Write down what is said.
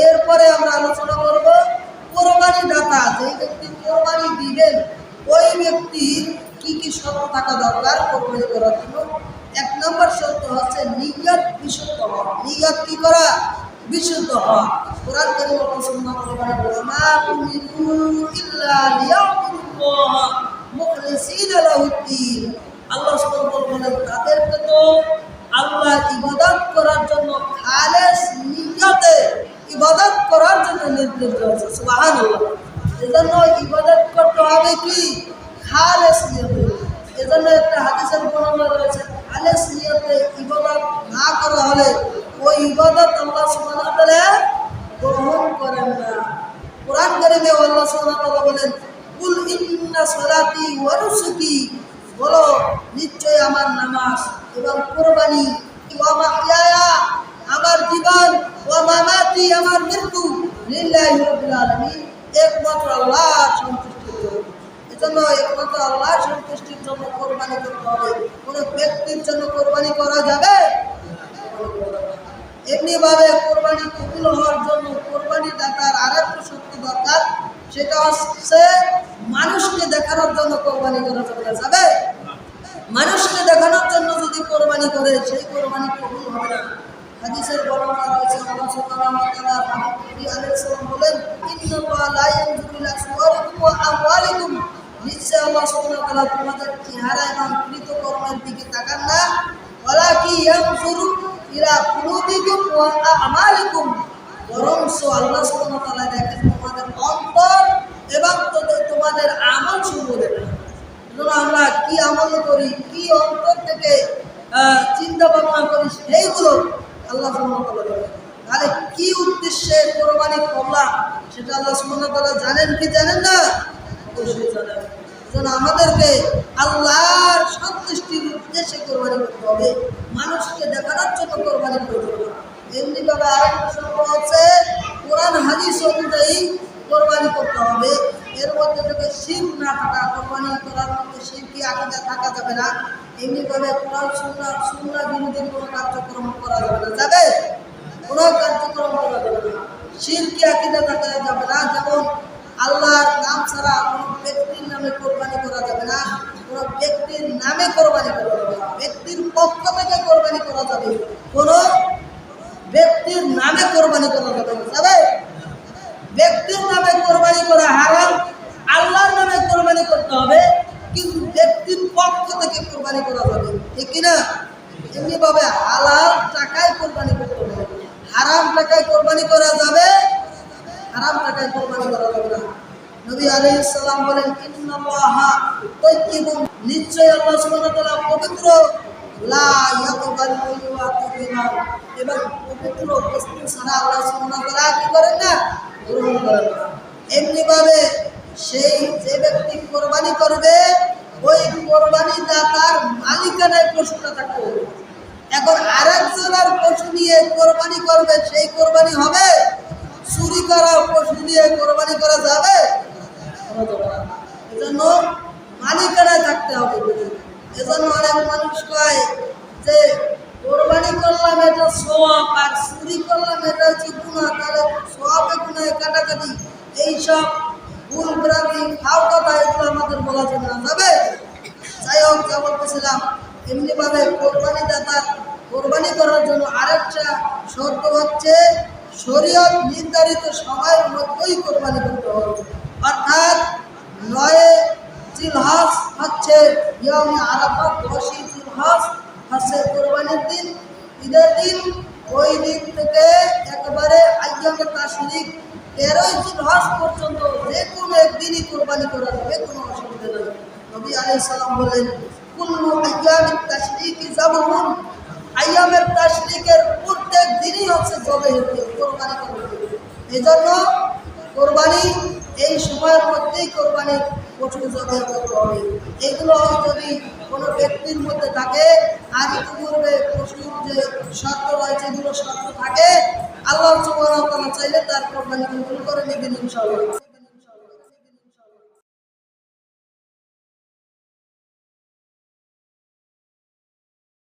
এরপরে আমরা আলোচনা করব কোরবানি দাতা, যে ব্যক্তি কোরবানি দিবেন ওই ব্যক্তির কি কি শর্ত থাকা দরকার কোরবানি করার জন্য। 1 নম্বর শর্ত হচ্ছে নিয়ত বিশুদ্ধ হওয়া। নিয়ত কি করা? বিশুদ্ধ হওয়া। কোরআন কারীমে বলেন মা উমিরু ইল্লা লিয়াবুদুল্লাহ মুখলিসিনা লাহুদ্দিন। আল্লাহ সুবহানাহু ওয়া তাআলা বলেন তাদেরকে তো আল্লাহ ইবাদত করার জন্য খালেস নিয়তে ইবাদত করার জন্য নির্দেশ দিয়েছে। সুবহানাল্লাহ। এজন্য ইবাদত করতে হবে কি? খালেস নিয়তে। এজন্য একটা হাদিসের বর্ণনা রয়েছে, খালেস নিয়তে ইবাদত না করা হলে ওই ইবাদত আল্লাহ সুবহানাহু ওয়া তাআলা গ্রহণ করেন না। কোরআন কারীমে আল্লাহ সুবহানাহু ওয়া তাআলা বলেন কুল ইন্না সালাতি ওয়া নুসুকি, বলো নিশ্চয় আমার নামাজ এবং কোরবানি, ওয়া মাহইয়ায়া আমার জীবন, ওয়া মামাতি আমার মৃত্যু, লিল্লাহি রাব্বিল আলামিন একমাত্র আল্লাহর সন্তুষ্টির জন্য। এজন্য একমাত্র আল্লাহর সন্তুষ্টির জন্য কোরবানি করতে হবে। কোনো ব্যক্তির জন্য কোরবানি করা যাবে? এমনিভাবে কোরবানি কবুল হওয়ার জন্য কোরবানি দাতার আরেকটা শর্ত দরকার, সেটা হচ্ছে মানুষকে দেখানোর জন্য কোরবানি করা যাবে। মানুষকে দেখানোর জন্য যদি কোরবানি করে সেই কোরবানি কবুল হবে না। হাদিসের বর্ণনা রয়েছে আল্লাহ সুবহানাহু ওয়া তাআলা নবী আলাইহিস সালাম বলেন ইন্নাল্লাহা লা ইয়ানজুরু ইলা সুওয়ারিকুম ওয়া আমওয়ালিকুম, নিশ্চয় আল্লাহ সুবহানাহু ওয়া তাআলা তোমাদের চেহারা এবং কৃতকর্মের দিকে তাকান না, ওয়ালাকি ইয়ানজুরু ইলা কুলুবিকুম ওয়া আমালিকুম, বরং আল্লাহ সুবহানাহু ওয়া তাআলা দেখেন তোমাদের অন্তর এবং তোমাদের আমল সমূহ দেখেন। আমরা কি আমল করি, কি অন্তর থেকে চিন্তা ভাবনা করি, সেইগুলো আল্লাহ সুবহানাহু ওয়া তাআলা জানেন। তাহলে কি উদ্দেশ্যে কোরবানি করলাম সেটা আল্লাহ সুবহানাহু ওয়া তাআলা জানেন কি জানেন না? অবশ্যই জানেন। এজন্য আমাদেরকে আল্লাহর সন্তুষ্টির উদ্দেশ্যে কোরবানি করতে হবে, মানুষকে দেখানোর জন্য কোরবানি করতে হবে। এমনিভাবে আরেকটা শর্ত আছে কোরআন হাদিস অনুযায়ী কোরবানি করতে হবে। এর মধ্যে থেকে শিরক না থাকা, কোরবানি করার মধ্যে শিরকি আকীদা থাকা যাবে না। এমনিভাবে কোরআন সুন্নাহ বিরোধী কোনো কার্যক্রম করা যাবে না। যাবে? কোনো কার্যক্রম করা যাবে না। শিরকি আকীদা থাকা যাবে না। যেমন আল্লাহর নাম ছাড়া কোনো ব্যক্তির নামে কোরবানি করা যাবে না, কোনো ব্যক্তির নামে কোরবানি করা যাবে না, ব্যক্তির পক্ষ থেকে কোরবানি করা যাবে, কোনো ব্যক্তির নামে কোরবানি করা যাবে না। যাবে? ব্যক্তির নামে কোরবানি করা হারাম, আল্লাহর নামে কোরবানি করতে হবে, কিন্তু ব্যক্তির পক্ষ থেকে কোরবানি করা যাবে, ঠিক কিনা? এমনিভাবে হালাল টাকায় কোরবানি করতে হবে, হারাম টাকায় কোরবানি করা যাবে, হারাম টাকায় কোরবানি করা যাবে না। নবী আলাইহিস সালাম বলেন ইন্নাল্লাহা তাইয়্যিবুন, নিশ্চয় আল্লাহ সুবহানাহু ওয়া তাআলা পবিত্র, লা ইয়াকবালু ইল্লা তাইয়্যিবান, এবং পবিত্র বস্তু ছাড়া আল্লাহ সুবহানাহু ওয়া তাআলা কি করেন না? গ্রহণ করেন না। এমনিভাবে সেই যে ব্যক্তি কোরবানি করবে ওই কোরবানি দাতার মালিকানায় পশুটা থাকতে হবে। এখন আরেকজনের পশু নিয়ে কোরবানি করবে, সেই কোরবানি হবে? চুরি করা পশু দিয়ে কোরবানি করা যাবে? এজন্য মালিকানায় থাকতে হবে। এজন্য অনেক মানুষ কয় যে কোরবানি করলাম এটা সওয়াব, আর চুরি করলাম এটা হচ্ছে গুনাহ, তাহলে সওয়াবে গুনাহে কাটাকাটি, এইসব ভুল ভ্রান্তি ফাও কথা এগুলো আমাদের বলা যাবে না। যাবে? যাই হোক, যা বলতেছিলাম, এমনিভাবে কোরবানি দাতা কোরবানি করার জন্য আরেকটা শর্ত হচ্ছে শরীয়ত নির্ধারিত সময়ের মধ্যেই কোরবানি করতে হবে। অর্থাৎ 9 জিলহজ হচ্ছে ইয়াউমে আরাফাত, 10 জিলহজ হচ্ছে কোরবানির দিন, ঈদের দিন। ওই দিন থেকে একেবারে আইয়ামে তাশরিক 13 জিলহজ পর্যন্ত যে কোনো একদিনই কোরবানি করা যাবে, কোনো অসুবিধা নেই। নবী আলাইহিস সালাম বলেন কুল্লু আইয়ামিত তাশরিকি যাবহুন, আইয়ামের তাশরিকের প্রত্যেক দিনই হচ্ছে জবেহ, কোরবানি করা। এজন্য কোরবানি এই সময়ের মধ্যেই কোরবানি পশু জবেহ করতে হবে। এগুলো যদি কোনো ব্যক্তির মধ্যে থাকে আর ইতিপূর্বে পশুর যে শর্ত রয়েছে এগুলো শর্ত থাকে, আল্লাহ সুবহানাহু ওয়া তাআলা চাইলে তার কোরবানি কবুল করে নেবেন ইনশাআল্লাহ।